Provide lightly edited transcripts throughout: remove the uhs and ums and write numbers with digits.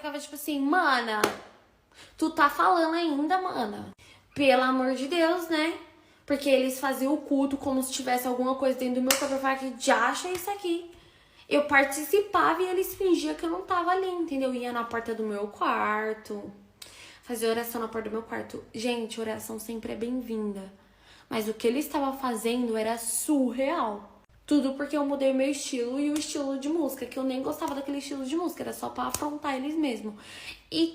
ficava tipo assim, mana, tu tá falando ainda, mana? Pelo amor de Deus, né? Porque eles faziam o culto como se tivesse alguma coisa dentro do meu corpo. Eu falava, que já acha isso aqui? Eu participava e eles fingiam que eu não tava ali, entendeu? Ia na porta do meu quarto, fazia oração na porta do meu quarto. Gente, oração sempre é bem-vinda. Mas o que ele estava fazendo era surreal. Tudo porque eu mudei meu estilo e o estilo de música, que eu nem gostava daquele estilo de música, era só pra afrontar eles mesmo. E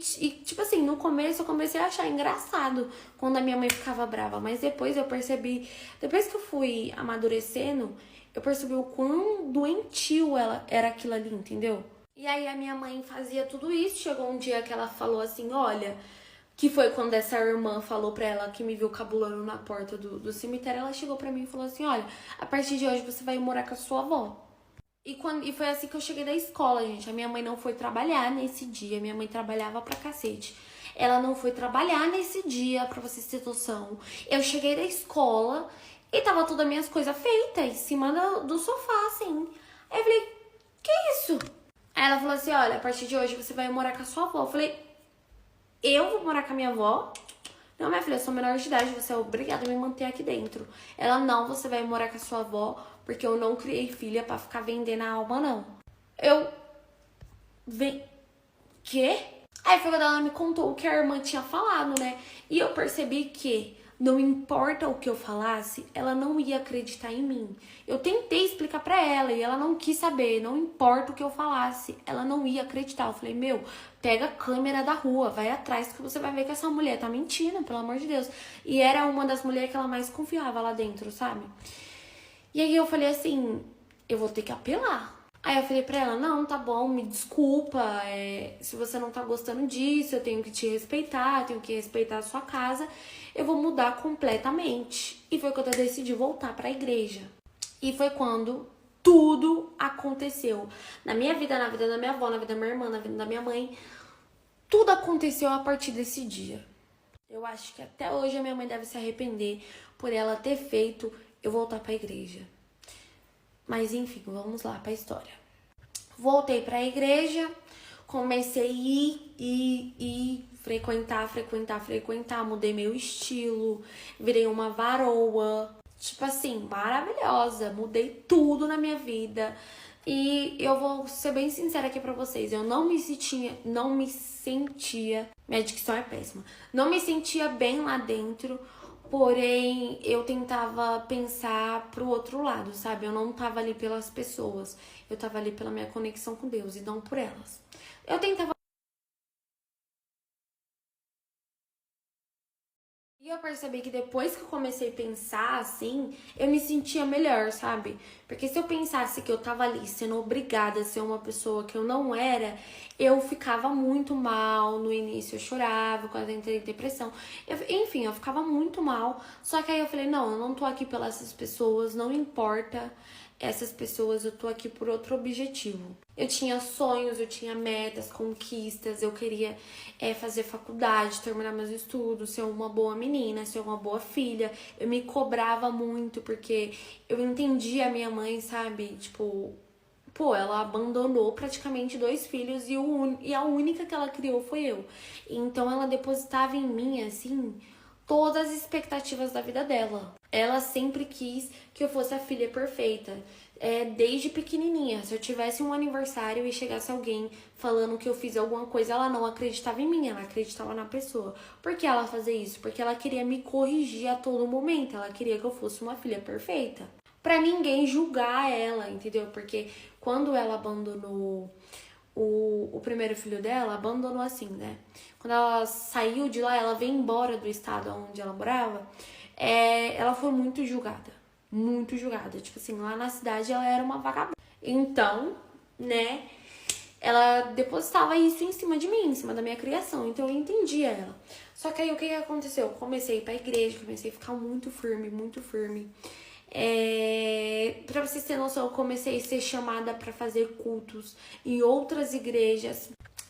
tipo assim, no começo eu comecei a achar engraçado quando a minha mãe ficava brava, mas depois eu percebi, depois que eu fui amadurecendo, eu percebi o quão doentio ela era aquilo ali, entendeu? E aí a minha mãe fazia tudo isso, chegou um dia que ela falou assim, olha, que foi quando essa irmã falou pra ela que me viu cabulando na porta do cemitério, ela chegou pra mim e falou assim, olha, a partir de hoje você vai morar com a sua avó. E foi assim que eu cheguei da escola, gente. A minha mãe não foi trabalhar nesse dia. Minha mãe trabalhava pra cacete. Ela não foi trabalhar nesse dia, pra vocês terem noção. Eu cheguei da escola e tava todas as minhas coisas feitas em cima do sofá, assim. Aí eu falei, que isso? Aí ela falou assim, olha, a partir de hoje você vai morar com a sua avó. Eu falei, eu vou morar com a minha avó? Não, minha filha, eu sou menor de idade, você é obrigada a me manter aqui dentro. Ela, não, você vai morar com a sua avó, porque eu não criei filha pra ficar vendendo a alma, não. Eu... Quê? Aí foi quando ela me contou o que a irmã tinha falado, né? E eu percebi que não importa o que eu falasse, ela não ia acreditar em mim. Eu tentei explicar pra ela e ela não quis saber. Não importa o que eu falasse, ela não ia acreditar. Eu falei, meu, pega a câmera da rua, vai atrás que você vai ver que essa mulher tá mentindo, pelo amor de Deus. E era uma das mulheres que ela mais confiava lá dentro, sabe? E aí eu falei assim, eu vou ter que apelar. Aí eu falei pra ela, não, tá bom, me desculpa, se você não tá gostando disso, eu tenho que te respeitar, eu tenho que respeitar a sua casa, eu vou mudar completamente. E foi quando eu decidi voltar pra igreja. E foi quando tudo aconteceu. Na minha vida, na vida da minha avó, na vida da minha irmã, na vida da minha mãe. Tudo aconteceu a partir desse dia. Eu acho que até hoje a minha mãe deve se arrepender por ela ter feito eu voltar pra igreja. Mas enfim, vamos lá pra história. Voltei pra igreja, comecei a ir, frequentar, mudei meu estilo, virei uma varoa, tipo assim, maravilhosa, mudei tudo na minha vida. E eu vou ser bem sincera aqui pra vocês, eu não me sentia, minha dicção é péssima, não me sentia bem lá dentro. Porém, eu tentava pensar pro outro lado, sabe? Eu não tava ali pelas pessoas. Eu tava ali pela minha conexão com Deus e não por elas. Eu tentava... E eu percebi que depois que eu comecei a pensar assim, eu me sentia melhor, sabe? Porque se eu pensasse que eu tava ali sendo obrigada a ser uma pessoa que eu não era, eu ficava muito mal. No início eu chorava, quase entrei em depressão. Enfim, eu ficava muito mal. Só que aí eu falei, não, eu não tô aqui pelas essas pessoas, não importa essas pessoas, eu tô aqui por outro objetivo. Eu tinha sonhos, eu tinha metas, conquistas, eu queria fazer faculdade, terminar meus estudos, ser uma boa menina, ser uma boa filha. Eu me cobrava muito porque eu entendia a minha mãe, sabe? Tipo, pô, ela abandonou praticamente 2 filhos e a única que ela criou foi eu. Então ela depositava em mim, assim, todas as expectativas da vida dela. Ela sempre quis que eu fosse a filha perfeita. Desde pequenininha, se eu tivesse um aniversário e chegasse alguém falando que eu fiz alguma coisa, ela não acreditava em mim, ela acreditava na pessoa. Por que ela fazia isso? Porque ela queria me corrigir a todo momento, ela queria que eu fosse uma filha perfeita. Pra ninguém julgar ela, entendeu? Porque quando ela abandonou o primeiro filho dela, abandonou assim, né? Quando ela saiu de lá, ela veio embora do estado onde ela morava, ela foi muito julgada. Muito julgada. Tipo assim, lá na cidade ela era uma vagabunda. Então, né, ela depositava isso em cima de mim, em cima da minha criação. Então eu entendia ela. Só que aí o que aconteceu? Eu comecei a ir pra igreja, comecei a ficar muito firme, muito firme. Pra vocês terem noção, eu comecei a ser chamada pra fazer cultos em outras igrejas.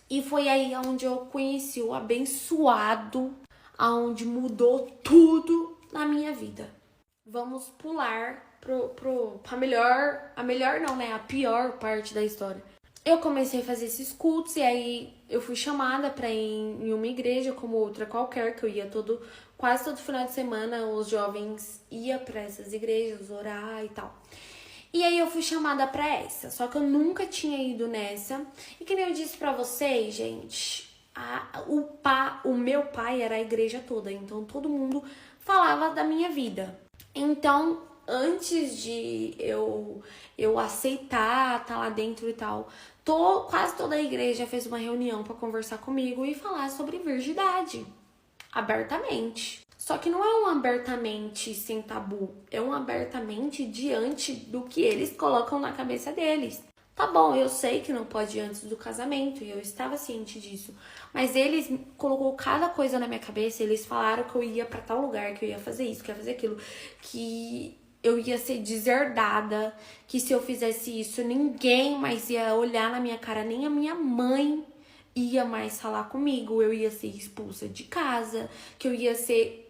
E foi aí onde eu conheci o abençoado, aonde mudou tudo na minha vida. Vamos pular pra melhor, a melhor não, né? A pior parte da história. eu comecei a fazer esses cultos e aí eu fui chamada pra ir em uma igreja como outra qualquer, que eu ia quase todo final de semana, os jovens iam pra essas igrejas orar e tal. E aí eu fui chamada pra essa, só que eu nunca tinha ido nessa. E que nem eu disse pra vocês, gente, o meu pai era a igreja toda, então todo mundo falava da minha vida. Então, antes de eu aceitar estar lá dentro e tal, quase toda a igreja fez uma reunião pra conversar comigo e falar sobre virgindade, abertamente. Só que não é um abertamente sem tabu, é um abertamente diante do que eles colocam na cabeça deles. Tá bom, eu sei que não pode ir antes do casamento e eu estava ciente disso, mas eles colocou cada coisa na minha cabeça, eles falaram que eu ia pra tal lugar, que eu ia fazer isso, que eu ia fazer aquilo, que eu ia ser deserdada, que se eu fizesse isso ninguém mais ia olhar na minha cara, nem a minha mãe ia mais falar comigo, eu ia ser expulsa de casa, que eu ia ser...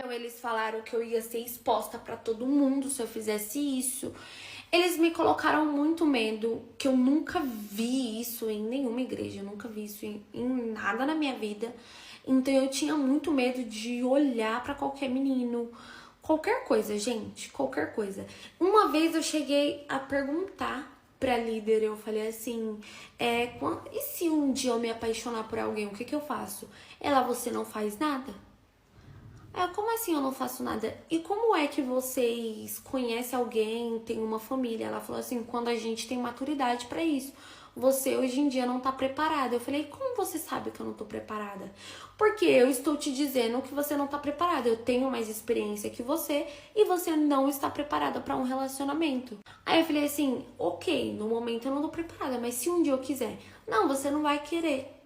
eles falaram que eu ia ser exposta pra todo mundo se eu fizesse isso. Eles me colocaram muito medo, que eu nunca vi isso em nenhuma igreja, eu nunca vi isso em nada na minha vida. Então eu tinha muito medo de olhar pra qualquer menino, qualquer coisa, gente, qualquer coisa. Uma vez eu cheguei a perguntar pra líder, eu falei assim, e se um dia eu me apaixonar por alguém, o que que eu faço? Ela, você não faz nada? Como assim eu não faço nada? E como é que vocês conhecem alguém, tem uma família? Ela falou assim, quando a gente tem maturidade pra isso. Você hoje em dia não tá preparada. Eu falei, como você sabe que eu não tô preparada? Porque eu estou te dizendo que você não tá preparada. Eu tenho mais experiência que você e você não está preparada pra um relacionamento. Aí eu falei assim, ok, no momento eu não tô preparada, mas se um dia eu quiser, não, você não vai querer.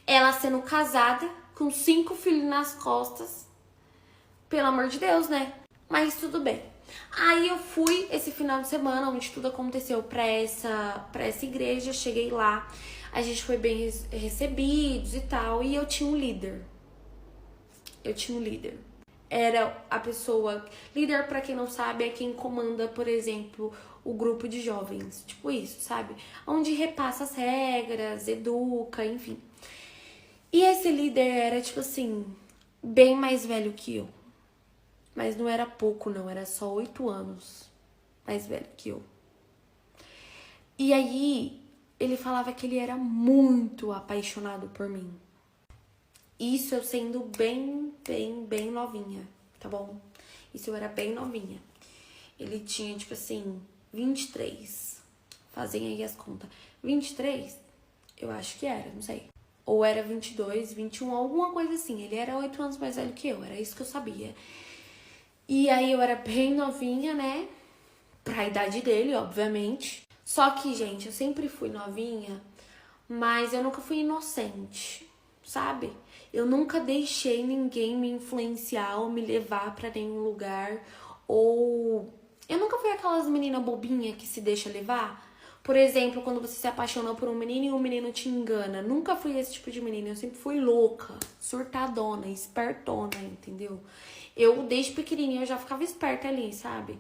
Ela sendo casada, com 5 filhos nas costas, pelo amor de Deus, né? Mas tudo bem. Aí eu fui esse final de semana, onde tudo aconteceu pra essa igreja, cheguei lá, a gente foi bem recebidos e tal, e eu tinha um líder. Era a pessoa... Líder, pra quem não sabe, é quem comanda, por exemplo, o grupo de jovens. Tipo isso, sabe? Onde repassa as regras, educa, enfim. E esse líder era, tipo assim, bem mais velho que eu. Mas não era pouco, não. Era só 8 anos mais velho que eu. E aí, ele falava que ele era muito apaixonado por mim. Isso eu sendo bem novinha, tá bom? Isso eu era bem novinha. Ele tinha, tipo assim, 23. Fazem aí as contas. 23? Eu acho que era, não sei. Ou era 22, 21, alguma coisa assim. Ele era 8 anos mais velho que eu, era isso que eu sabia. E aí eu era bem novinha, né? Pra idade dele, obviamente. Só que, gente, eu sempre fui novinha, mas eu nunca fui inocente, sabe? Eu nunca deixei ninguém me influenciar ou me levar pra nenhum lugar. Ou... eu nunca fui aquelas meninas bobinhas que se deixa levar. Por exemplo, quando você se apaixona por um menino e o menino te engana. Nunca fui esse tipo de menina. Eu sempre fui louca, surtadona, espertona, entendeu? Eu, desde pequenininha, eu já ficava esperta ali, sabe?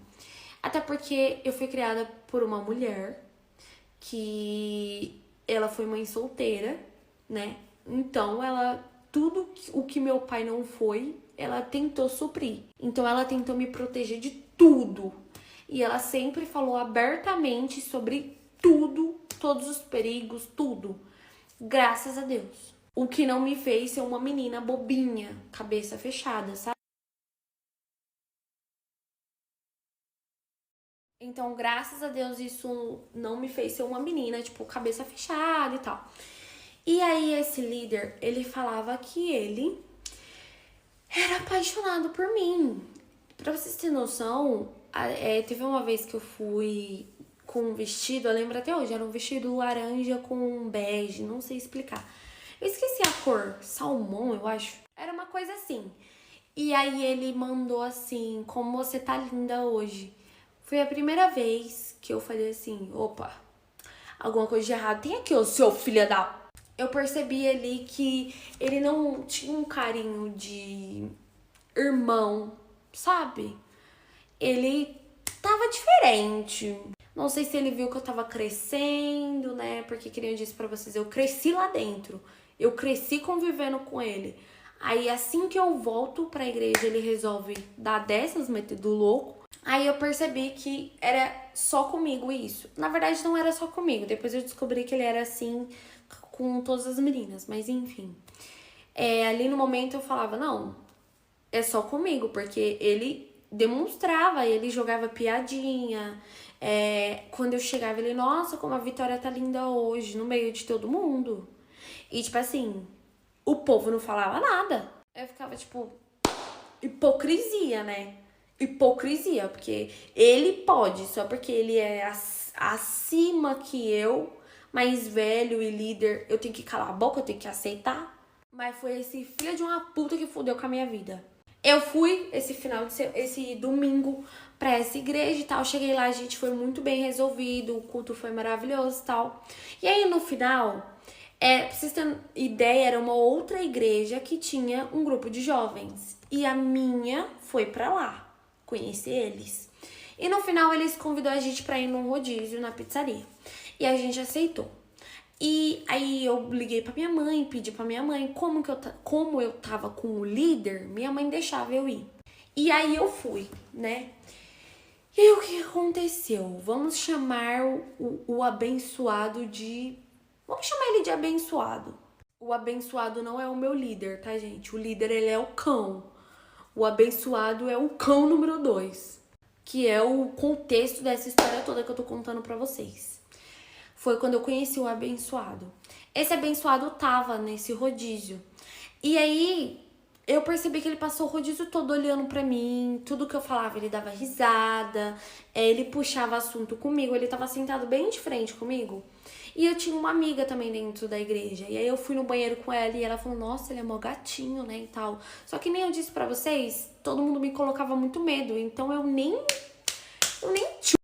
Até porque eu fui criada por uma mulher que ela foi mãe solteira, né? Então, tudo o que meu pai não foi, ela tentou suprir. Então, ela tentou me proteger de tudo. E ela sempre falou abertamente sobre tudo, todos os perigos, tudo. Graças a Deus. O que não me fez ser uma menina bobinha, cabeça fechada, sabe? Então, graças a Deus, isso não me fez ser uma menina, tipo, cabeça fechada e tal. E aí, esse líder, ele falava que ele era apaixonado por mim. Pra vocês terem noção, teve uma vez que eu fui com um vestido, eu lembro até hoje, era um vestido laranja com bege, não sei explicar. Eu esqueci a cor, salmão, eu acho. Era uma coisa assim. E aí ele mandou assim, como você tá linda hoje. Foi a primeira vez que eu falei assim, opa, alguma coisa de errado. Tem aqui, ô seu filho da... Eu percebi ali que ele não tinha um carinho de irmão, sabe? Ele tava diferente. Não sei se ele viu que eu tava crescendo, né? Porque, que nem eu disse pra vocês, eu cresci lá dentro. Eu cresci convivendo com ele. Aí, assim que eu volto pra igreja, ele resolve dar dessas, meter do louco. Aí eu percebi que era só comigo isso. Na verdade, não era só comigo. Depois eu descobri que ele era assim com todas as meninas. Mas, enfim. Ali no momento eu falava, não, é só comigo. Porque ele demonstrava, ele jogava piadinha. Quando eu chegava, ele, nossa, como a Vitória tá linda hoje, no meio de todo mundo. E, tipo assim, o povo não falava nada. Eu ficava, tipo, hipocrisia, né? Hipocrisia, porque ele pode, só porque ele é acima que eu, mais velho e líder, eu tenho que calar a boca, eu tenho que aceitar. Mas foi esse filho de uma puta que fudeu com a minha vida. Eu fui esse domingo pra essa igreja e tal. Cheguei lá, a gente foi muito bem resolvido, o culto foi maravilhoso e tal. E aí no final, pra vocês terem ideia, era uma outra igreja que tinha um grupo de jovens. E a minha foi pra lá, conhecer eles. E no final eles convidou a gente pra ir num rodízio na pizzaria. E a gente aceitou. E aí eu liguei pra minha mãe, pedi pra minha mãe, como eu tava com o líder, minha mãe deixava eu ir. E aí eu fui, né? E aí o que aconteceu? Vamos chamar o abençoado de... Vamos chamar ele de abençoado. O abençoado não é o meu líder, tá, gente? O líder, ele é o cão. O abençoado é o cão número 2, que é o contexto dessa história toda que eu tô contando pra vocês. Foi quando eu conheci o abençoado. Esse abençoado tava nesse rodízio. E aí, eu percebi que ele passou o rodízio todo olhando pra mim. Tudo que eu falava, ele dava risada. Ele puxava assunto comigo. Ele tava sentado bem de frente comigo. E eu tinha uma amiga também dentro da igreja. E aí eu fui no banheiro com ela e ela falou, nossa, ele é mó gatinho, né, e tal. Só que nem eu disse pra vocês, todo mundo me colocava muito medo. Então eu nem tinha.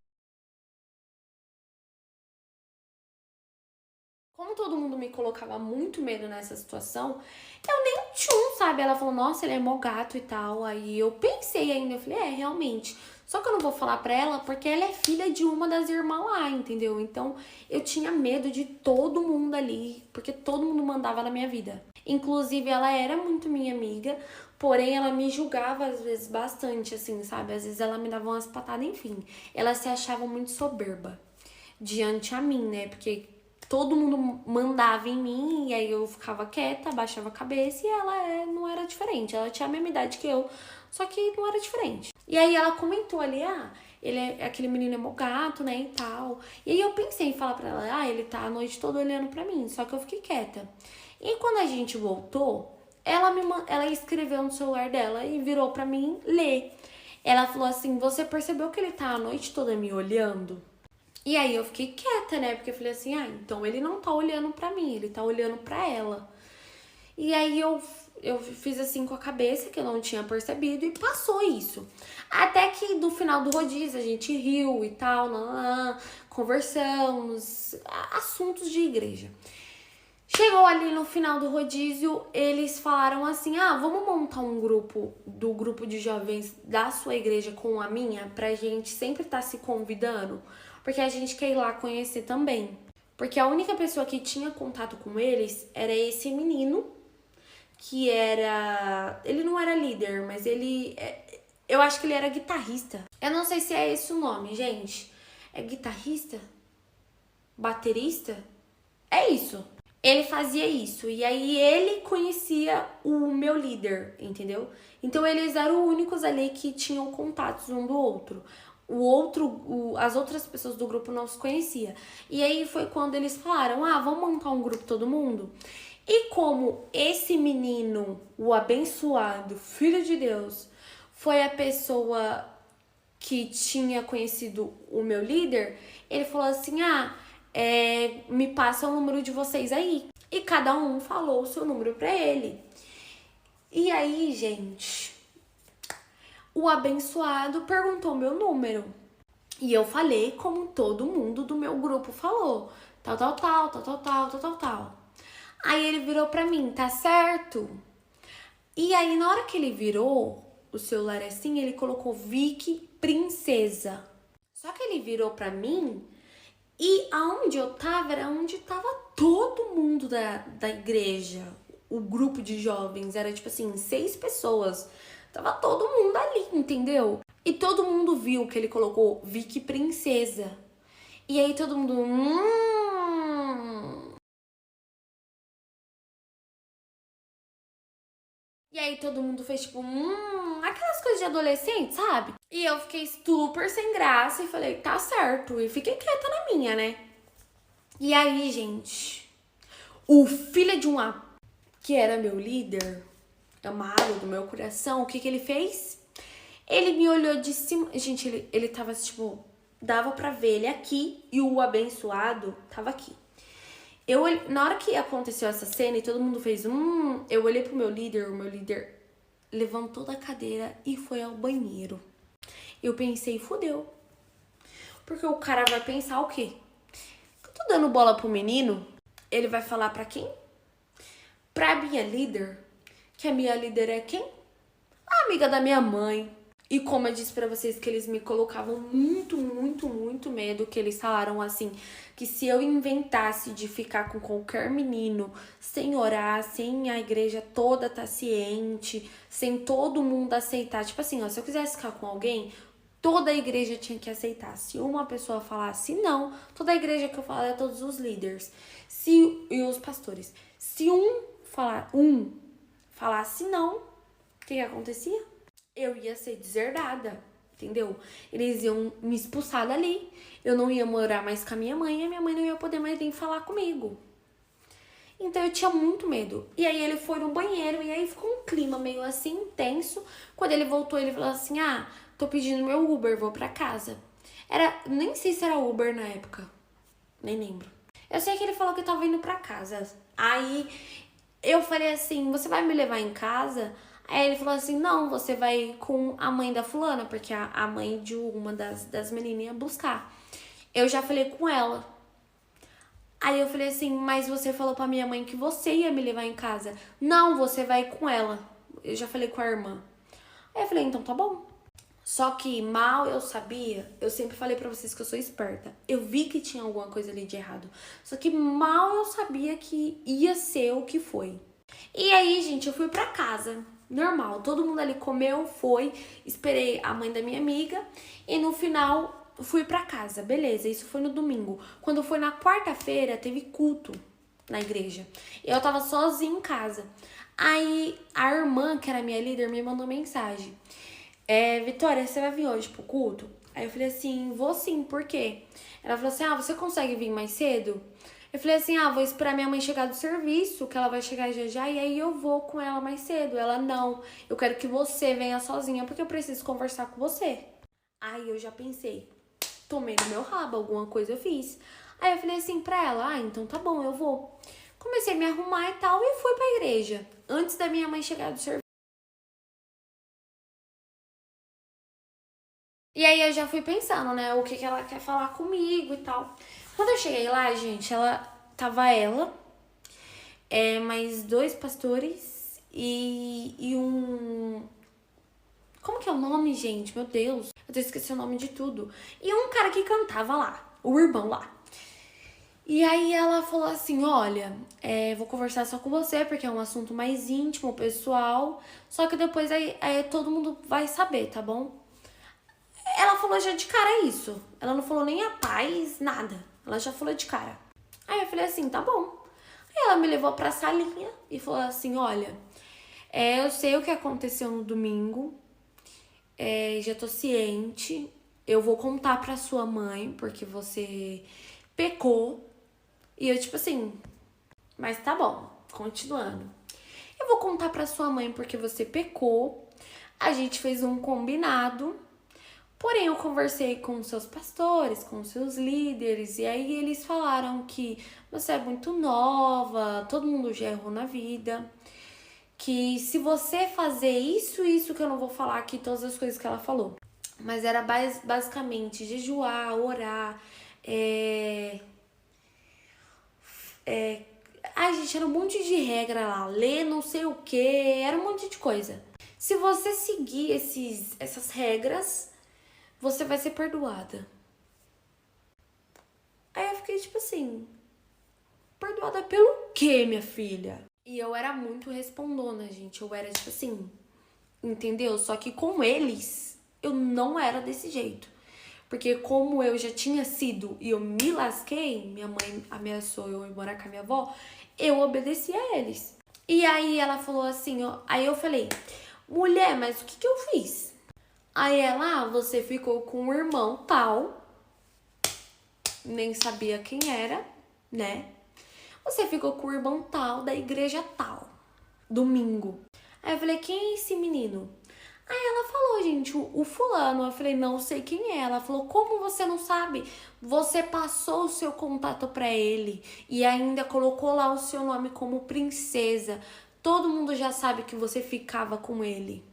Como todo mundo me colocava muito medo nessa situação, eu nem tchum, sabe? Ela falou, nossa, ele é mó gato e tal. Aí eu pensei ainda, eu falei, realmente. Só que eu não vou falar pra ela porque ela é filha de uma das irmãs lá, entendeu? Então eu tinha medo de todo mundo ali, porque todo mundo mandava na minha vida. Inclusive, ela era muito minha amiga, porém ela me julgava às vezes bastante, assim, sabe? Às vezes ela me dava umas patadas, enfim. Ela se achava muito soberba diante a mim, né? Porque todo mundo mandava em mim, e aí eu ficava quieta, abaixava a cabeça, e ela não era diferente. Ela tinha a mesma idade que eu, só que não era diferente. E aí ela comentou ali, aquele menino é mó gato, né, e tal. E aí eu pensei em falar pra ela, ele tá a noite toda olhando pra mim, só que eu fiquei quieta. E quando a gente voltou, ela escreveu no celular dela e virou pra mim ler. Ela falou assim, você percebeu que ele tá a noite toda me olhando? E aí eu fiquei quieta, né? Porque eu falei assim, então ele não tá olhando pra mim, ele tá olhando pra ela. E aí eu fiz assim com a cabeça, que eu não tinha percebido, e passou isso. Até que no final do rodízio a gente riu e tal, conversamos, assuntos de igreja. Chegou ali no final do rodízio, eles falaram assim, vamos montar um grupo de jovens da sua igreja com a minha, pra gente sempre estar se convidando, porque a gente quer ir lá conhecer também. Porque a única pessoa que tinha contato com eles era esse menino, que era... Ele não era líder, mas eu acho que ele era guitarrista. Eu não sei se é esse o nome, gente. É guitarrista? Baterista? É isso. Ele fazia isso. E aí ele conhecia o meu líder, entendeu? Então eles eram os únicos ali que tinham contatos um do outro. As outras pessoas do grupo não se conhecia. E aí foi quando eles falaram, vamos montar um grupo todo mundo? E como esse menino, o abençoado, filho de Deus, foi a pessoa que tinha conhecido o meu líder, ele falou assim, me passa o número de vocês aí. E cada um falou o seu número pra ele. E aí, gente, o abençoado perguntou meu número. E eu falei como todo mundo do meu grupo falou. Tal. Aí ele virou pra mim, tá certo? E aí, na hora que ele virou o celular assim, ele colocou Vicky Princesa. Só que ele virou pra mim e aonde eu tava era onde tava todo mundo da igreja. O grupo de jovens era tipo assim, 6 pessoas. Tava todo mundo ali, entendeu? E todo mundo viu que ele colocou Vicky Princesa. E aí todo mundo. E aí todo mundo fez tipo, aquelas coisas de adolescente, sabe? E eu fiquei super sem graça e falei, tá certo. E fiquei quieta na minha, né? E aí, gente, o filho de que era meu líder, amado do meu coração, o que ele fez? Ele me olhou de cima. Gente, ele tava tipo, dava pra ver ele aqui e o abençoado tava aqui. Na hora que aconteceu essa cena e todo mundo fez eu olhei pro meu líder, o meu líder levantou da cadeira e foi ao banheiro. Eu pensei, fudeu. Porque o cara vai pensar o quê? Eu tô dando bola pro menino, ele vai falar pra quem? Pra minha líder. Que a minha líder é quem? A amiga da minha mãe. E como eu disse pra vocês que eles me colocavam muito medo, que eles falaram assim, que se eu inventasse de ficar com qualquer menino, sem orar, sem a igreja toda tá ciente, sem todo mundo aceitar, tipo assim, ó, se eu quisesse ficar com alguém, toda a igreja tinha que aceitar. Se uma pessoa falasse não, toda a igreja que eu falo é todos os líderes e os pastores. Se um falasse não, o que acontecia? Eu ia ser deserdada, entendeu? Eles iam me expulsar dali, eu não ia morar mais com a minha mãe e a minha mãe não ia poder mais nem falar comigo. Então eu tinha muito medo. E aí ele foi no banheiro e aí ficou um clima meio assim intenso. Quando ele voltou, ele falou assim: tô pedindo meu Uber, vou pra casa. Nem sei se era Uber na época, nem lembro. Eu sei que ele falou que tava indo pra casa. Aí eu falei assim: você vai me levar em casa? Aí ele falou assim, não, você vai com a mãe da fulana, porque a mãe de uma das meninas ia buscar. Eu já falei com ela. Aí eu falei assim, mas você falou pra minha mãe que você ia me levar em casa. Não, você vai com ela. Eu já falei com a irmã. Aí eu falei, então tá bom. Só que mal eu sabia, eu sempre falei pra vocês que eu sou esperta. Eu vi que tinha alguma coisa ali de errado. Só que mal eu sabia que ia ser o que foi. E aí, gente, eu fui pra casa. Normal, todo mundo ali comeu, foi, esperei a mãe da minha amiga e no final fui pra casa, beleza, isso foi no domingo. Quando foi na quarta-feira, teve culto na igreja. Eu tava sozinha em casa. Aí a irmã, que era minha líder, me mandou mensagem. Vitória, você vai vir hoje pro culto? Aí eu falei assim, vou sim, por quê? Ela falou assim, você consegue vir mais cedo? Eu falei assim, vou esperar minha mãe chegar do serviço, que ela vai chegar já, e aí eu vou com ela mais cedo. Ela, não, eu quero que você venha sozinha, porque eu preciso conversar com você. Aí eu já pensei, tomei no meu rabo, alguma coisa eu fiz. Aí eu falei assim pra ela, então tá bom, eu vou. Comecei a me arrumar e tal, e fui pra igreja, antes da minha mãe chegar do serviço. E aí eu já fui pensando, né, o que ela quer falar comigo e tal. Quando eu cheguei lá, gente, tava mais 2 pastores e um... Como que é o nome, gente? Meu Deus, eu tô esquecendo o nome de tudo. E um cara que cantava lá, o irmão lá. E aí ela falou assim, olha, vou conversar só com você, porque é um assunto mais íntimo, pessoal. Só que depois aí todo mundo vai saber, tá bom? Ela falou já de cara isso. Ela não falou nem a paz, nada. Ela já falou de cara. Aí eu falei assim, tá bom. Aí ela me levou pra salinha e falou assim, olha, eu sei o que aconteceu no domingo, já tô ciente, eu vou contar pra sua mãe, porque você pecou. E eu tipo assim, mas tá bom, continuando. Eu vou contar pra sua mãe porque você pecou, a gente fez um combinado, porém eu conversei com seus pastores, com seus líderes, e aí eles falaram que você é muito nova, todo mundo já errou na vida, que se você fazer isso que eu não vou falar aqui, todas as coisas que ela falou, mas era basicamente jejuar, orar, ai, gente, era um monte de regra lá, ler não sei o que, era um monte de coisa. Se você seguir essas regras, você vai ser perdoada. fiquei tipo assim, perdoada pelo quê, minha filha? E eu era muito respondona, gente. Eu era tipo assim, entendeu? Só que com eles, eu não era desse jeito. Porque como eu já tinha sido e eu me lasquei, minha mãe ameaçou eu ir morar com a minha avó, eu obedeci a eles. E aí ela falou assim, ó, aí eu falei, mulher, mas o que eu fiz? Aí ela, você ficou com um irmão tal, nem sabia quem era, né? Você ficou com o irmão tal da igreja tal, domingo. Aí eu falei, quem é esse menino? Aí ela falou, gente, o fulano. Eu falei, não sei quem é. Ela falou, como você não sabe? Você passou o seu contato pra ele e ainda colocou lá o seu nome como princesa. Todo mundo já sabe que você ficava com ele.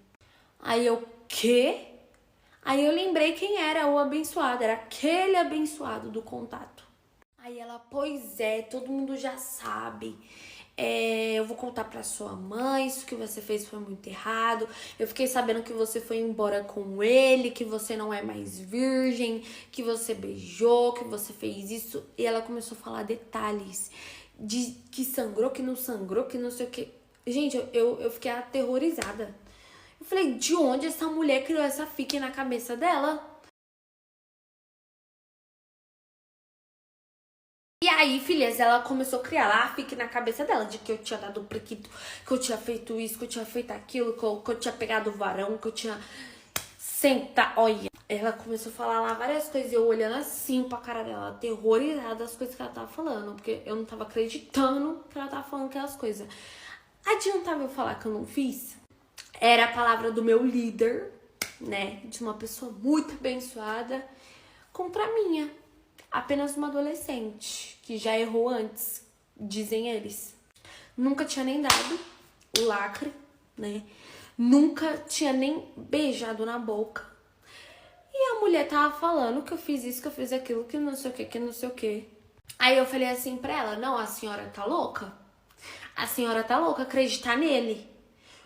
Aí eu, quê? Aí eu lembrei quem era o abençoado. Era aquele abençoado do contato. Aí ela, pois é, todo mundo já sabe. Eu vou contar pra sua mãe, isso que você fez foi muito errado. Eu fiquei sabendo que você foi embora com ele, que você não é mais virgem, que você beijou, que você fez isso. E ela começou a falar detalhes de que sangrou, que não sei o que. Gente, eu fiquei aterrorizada. Eu falei, de onde essa mulher criou essa fique na cabeça dela? E aí, filhas, ela começou a criar lá, fique na cabeça dela, de que eu tinha dado prequito, que eu tinha feito isso, que eu tinha feito aquilo, que eu tinha pegado o varão, que eu tinha sentado. Olha, ela começou a falar lá várias coisas, e eu olhando assim pra cara dela, aterrorizada das coisas que ela tava falando, porque eu não tava acreditando que ela tava falando aquelas coisas. Adiantava eu falar que eu não fiz? Era a palavra do meu líder, né, de uma pessoa muito abençoada, contra a minha. Apenas uma adolescente, que já errou antes, dizem eles. Nunca tinha nem dado o lacre, né? Nunca tinha nem beijado na boca. E a mulher tava falando que eu fiz isso, que eu fiz aquilo, que não sei o que não sei o que. Aí eu falei assim pra ela, não, a senhora tá louca? A senhora tá louca acreditar nele.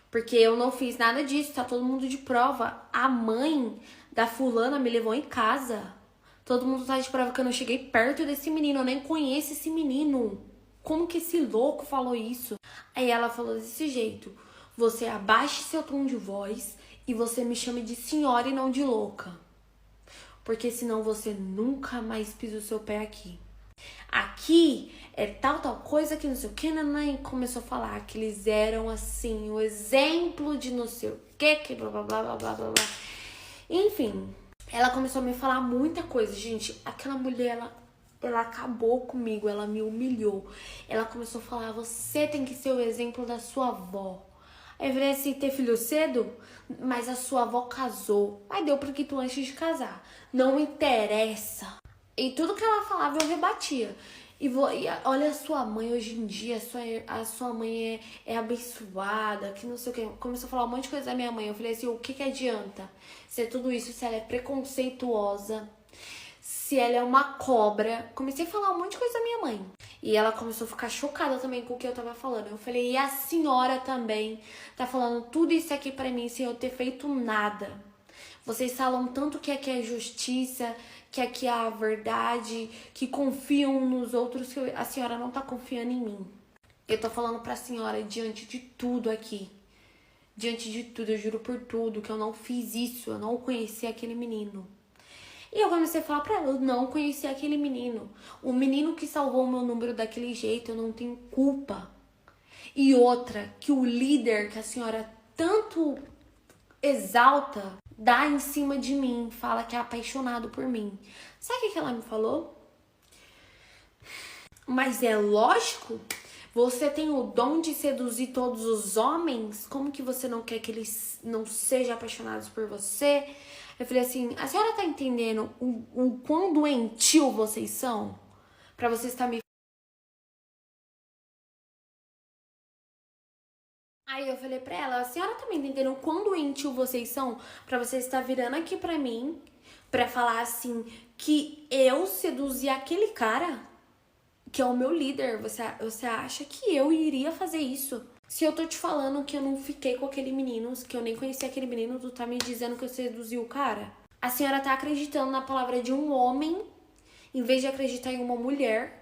Porque eu não fiz nada disso, tá todo mundo de prova. A mãe da fulana me levou em casa. Todo mundo tá de prova que eu não cheguei perto desse menino. Eu nem conheço esse menino. Como que esse louco falou isso? Aí ela falou desse jeito. Você abaixe seu tom de voz e você me chame de senhora e não de louca. Porque senão você nunca mais pisa o seu pé aqui. Aqui é tal coisa que não sei o que, e começou a falar que eles eram assim, o exemplo de não sei o que blá blá blá blá blá blá. Enfim, ela começou a me falar muita coisa, gente. Aquela mulher, ela acabou comigo, ela me humilhou. Ela começou a falar, você tem que ser o exemplo da sua avó. Aí eu falei assim, ter filho cedo? Mas a sua avó casou. Aí deu porque tu antes de casar. Não interessa. E tudo que ela falava eu rebatia. E olha a sua mãe hoje em dia, a sua mãe é abençoada, que não sei o que. Começou a falar um monte de coisa da minha mãe. Eu falei assim, o que adianta ser tudo isso se ela é preconceituosa, se ela é uma cobra? Comecei a falar um monte de coisa da minha mãe. E ela começou a ficar chocada também com o que eu tava falando. Eu falei, e a senhora também tá falando tudo isso aqui pra mim sem eu ter feito nada. Vocês falam tanto que aqui é justiça, que aqui é a verdade, que confiam nos outros, que a senhora não tá confiando em mim. Eu tô falando pra senhora diante de tudo aqui. Diante de tudo, eu juro por tudo, que eu não fiz isso, eu não conheci aquele menino. E eu comecei a falar pra ela, eu não conheci aquele menino. O menino que salvou o meu número daquele jeito, eu não tenho culpa. E outra, que o líder que a senhora tanto exalta, dá em cima de mim, fala que é apaixonado por mim. Sabe o que ela me falou? Mas é lógico, você tem o dom de seduzir todos os homens, como que você não quer que eles não sejam apaixonados por você? Eu falei assim, a senhora tá entendendo o quão doentio vocês são? Pra você estar me... Aí eu falei pra ela, a senhora tá me entendendo o quão doentio vocês são? Pra você estar virando aqui pra mim, pra falar assim, que eu seduzi aquele cara, que é o meu líder. Você acha que eu iria fazer isso? Se eu tô te falando que eu não fiquei com aquele menino, que eu nem conheci aquele menino, tu tá me dizendo que eu seduzi o cara? A senhora tá acreditando na palavra de um homem em vez de acreditar em uma mulher.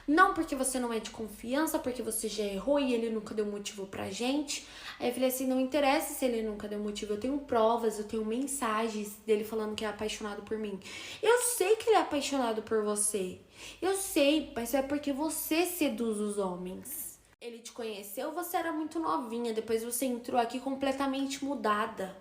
Não porque você não é de confiança, porque você já errou e ele nunca deu motivo pra gente. Aí eu falei assim, não interessa se ele nunca deu motivo, eu tenho provas, eu tenho mensagens dele falando que é apaixonado por mim. Eu sei que ele é apaixonado por você. Eu sei, mas é porque você seduz os homens. Ele te conheceu, você era muito novinha, depois você entrou aqui completamente mudada.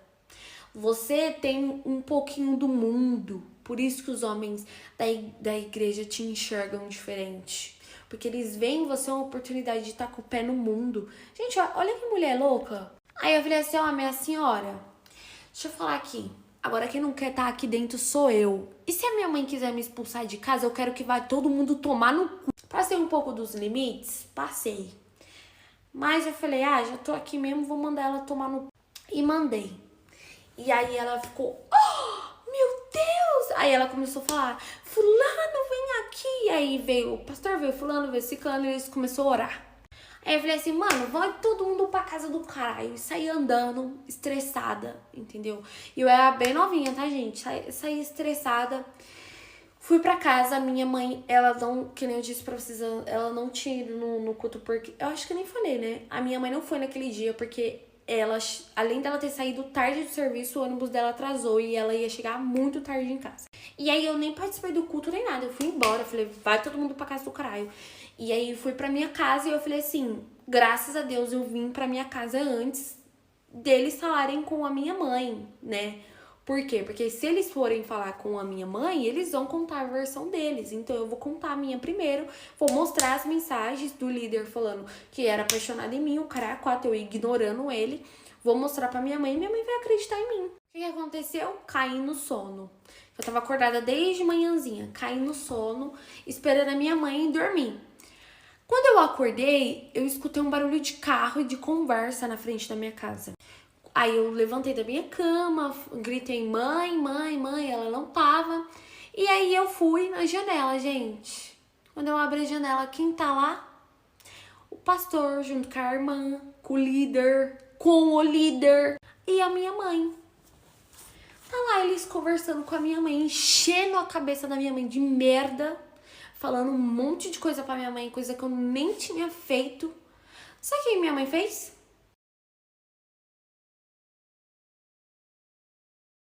Você tem um pouquinho do mundo. Por isso que os homens da igreja te enxergam diferente. Porque eles veem em você uma oportunidade de estar com o pé no mundo. Gente, olha que mulher louca. Aí eu falei assim, ó, minha senhora, deixa eu falar aqui. Agora quem não quer estar aqui dentro sou eu. E se a minha mãe quiser me expulsar de casa, eu quero que vá todo mundo tomar no cu. Passei um pouco dos limites? Passei. Mas eu falei, já tô aqui mesmo, vou mandar ela tomar no cu. E mandei. E aí ela ficou, oh, meu Deus! Aí ela começou a falar, fulano, vem aqui. Aí veio, o pastor veio, fulano, veio ciclano, e eles começaram a orar. Aí eu falei assim, mano, vai todo mundo pra casa do caralho. E saí andando, estressada, entendeu? E eu era bem novinha, tá, gente? Saí estressada. Fui pra casa, minha mãe, ela não, que nem eu disse pra vocês, ela não tinha ido no culto, porque, eu acho que eu nem falei, né? A minha mãe não foi naquele dia, porque ela, além dela ter saído tarde do serviço, o ônibus dela atrasou e ela ia chegar muito tarde em casa. E aí eu nem participei do culto nem nada, eu fui embora, eu falei, vai todo mundo pra casa do caralho. E aí fui pra minha casa e eu falei assim, graças a Deus eu vim pra minha casa antes deles falarem com a minha mãe, né? Por quê? Porque se eles forem falar com a minha mãe, eles vão contar a versão deles. Então eu vou contar a minha primeiro, vou mostrar as mensagens do líder falando que era apaixonado em mim, o cara é 4, eu ignorando ele. Vou mostrar pra minha mãe e minha mãe vai acreditar em mim. O que aconteceu? Caí no sono. Eu tava acordada desde manhãzinha, caí no sono, esperando a minha mãe dormir. Quando eu acordei, eu escutei um barulho de carro e de conversa na frente da minha casa. Aí eu levantei da minha cama, gritei mãe, mãe, mãe, ela não tava. E aí eu fui na janela, gente. Quando eu abri a janela, quem tá lá? O pastor, junto com a irmã, com o líder e a minha mãe. Tá lá eles conversando com a minha mãe, enchendo a cabeça da minha mãe de merda, falando um monte de coisa pra minha mãe, coisa que eu nem tinha feito. Sabe o que minha mãe fez?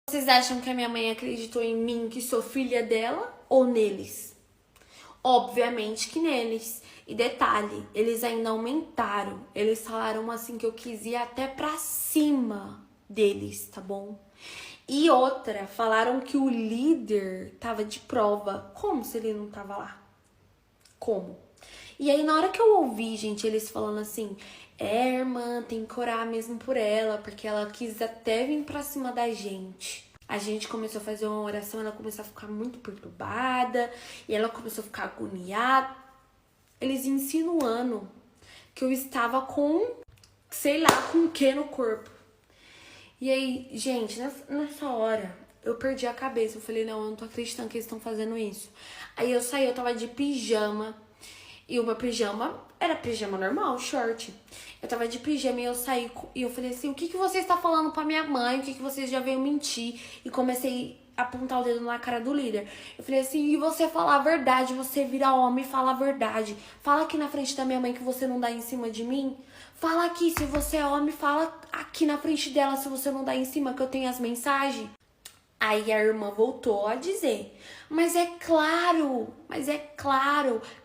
Vocês acham que a minha mãe acreditou em mim, que sou filha dela, ou neles? Obviamente que neles. E detalhe, eles ainda aumentaram. Eles falaram assim que eu quis ir até pra cima deles, tá bom? E outra, falaram que o líder tava de prova. Como se ele não tava lá? Como? E aí, na hora que eu ouvi, gente, eles falando assim, irmã, tem que orar mesmo por ela, porque ela quis até vir pra cima da gente. A gente começou a fazer uma oração, ela começou a ficar muito perturbada, e ela começou a ficar agoniada. Eles insinuando que eu estava com, sei lá, com o que no corpo. E aí, gente, nessa hora, eu perdi a cabeça. Eu falei, não, eu não tô acreditando que eles estão fazendo isso. Aí eu saí, eu tava de pijama. E o meu pijama era pijama normal, short. Eu tava de pijama e eu saí e eu falei assim, o que você está falando pra minha mãe? O que vocês já veio mentir? E comecei a apontar o dedo na cara do líder. Eu falei assim, e você falar a verdade, você vira homem e fala a verdade. Fala aqui na frente da minha mãe que você não dá em cima de mim. Fala aqui, se você é homem, fala aqui na frente dela se você não dá em cima, que eu tenho as mensagens. Aí a irmã voltou a dizer, mas é claro,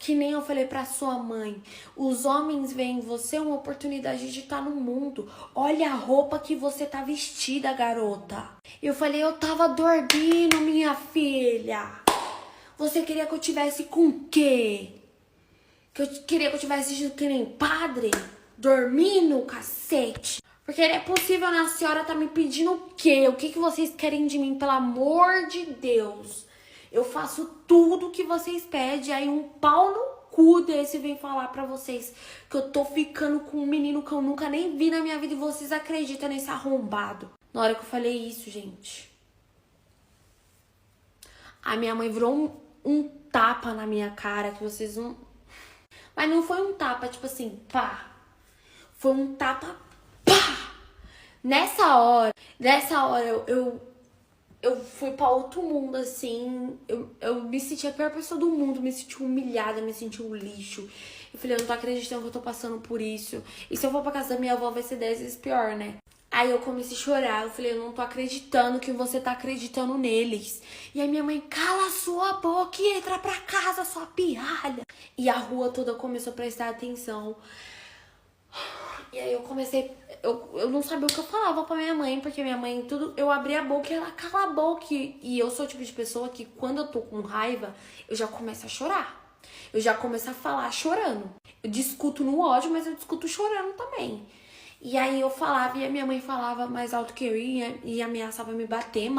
que nem eu falei pra sua mãe, os homens veem em você uma oportunidade de estar no mundo. Olha a roupa que você tá vestida, garota. Eu falei, eu tava dormindo, minha filha. Você queria que eu tivesse com o quê? Que eu queria que eu tivesse vestido que nem padre? Dormindo, cacete. Porque não é possível, né? A senhora tá me pedindo o quê? O que vocês querem de mim? Pelo amor de Deus. Eu faço tudo que vocês pedem. Aí um pau no cu desse vem falar pra vocês que eu tô ficando com um menino que eu nunca nem vi na minha vida. E vocês acreditam nesse arrombado. Na hora que eu falei isso, gente, a minha mãe virou um tapa na minha cara que vocês não... Mas não foi um tapa, tipo assim, pá. Foi um tapa, pá! Nessa hora eu fui pra outro mundo, assim. Eu me senti a pior pessoa do mundo, me senti humilhada, me senti um lixo. Eu falei, eu não tô acreditando que eu tô passando por isso. E se eu for pra casa da minha avó, vai ser 10 vezes pior, né? Aí eu comecei a chorar, eu falei, eu não tô acreditando que você tá acreditando neles. E aí minha mãe, cala a sua boca e entra pra casa, sua pirralha. E a rua toda começou a prestar atenção. E aí eu comecei, eu não sabia o que eu falava pra minha mãe, porque minha mãe, tudo, eu abria a boca e ela cala a boca. E eu sou o tipo de pessoa que quando eu tô com raiva, eu já começo a chorar. Eu já começo a falar chorando. Eu discuto no ódio, mas eu discuto chorando também. E aí eu falava e a minha mãe falava mais alto que eu e ameaçava me bater.